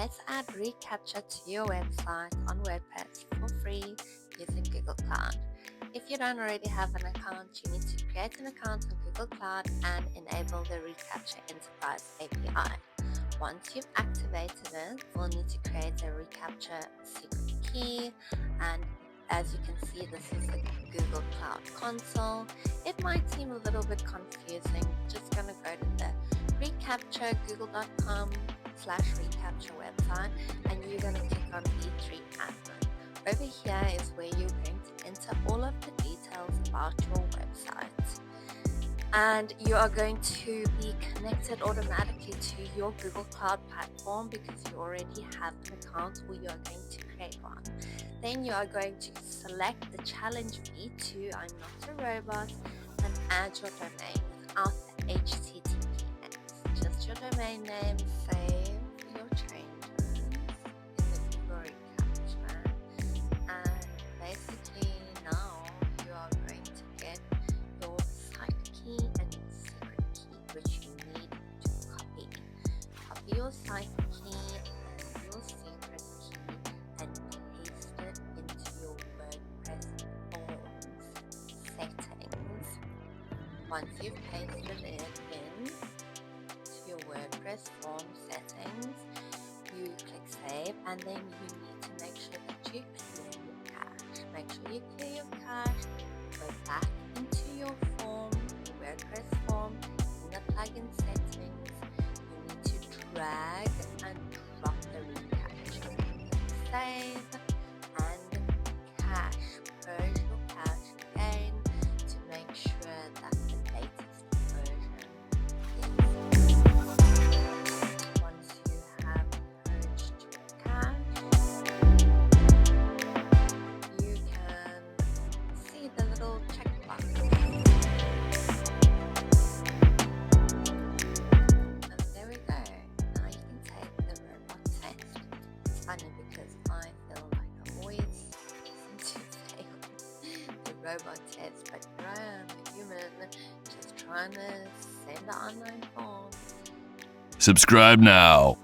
let's add Recaptcha to your website on WordPress for free using Google Cloud. If you don't already have an account, you need to create an account on Google Cloud and enable the Recaptcha Enterprise API. Once you've activated it, we'll need to create a Recaptcha secret key, and as you can see, this is the Google Cloud console. It might seem a little bit confusing. Just gonna go to the Recaptcha google.com/Recaptcha website, and you're gonna click on V3 Admin. Over here is where you're going to enter all of the details about your website. And you are going to be connected automatically to your Google Cloud platform because you already have an account or you are going to create one. Then you are going to select the challenge V2, I'm not a robot, and add your domain without the HTTPS. Just your domain name, save your changes in the Google Recaptcha, and basically now you are going to get your site key and your secret key, which you need to copy. Copy your site key and your secret key and paste it into your WordPress forms settings. Once you've pasted it in to your WordPress form settings, you click save, and then you need to make sure that you clear your cache. Make sure you clear your cache, go back into your form, your WordPress form, in the plugin settings. You need to drag and drop the Recaptcha. Save and cache. Purge your cache again to make sure that the latest version is. Once you have purged your cache, you can see the little checkbox. And there we go. Now you can take the robot test. It's funny because I feel like I always seem to fail the robot test, but here I am, a human, just trying to send an online form. Subscribe now.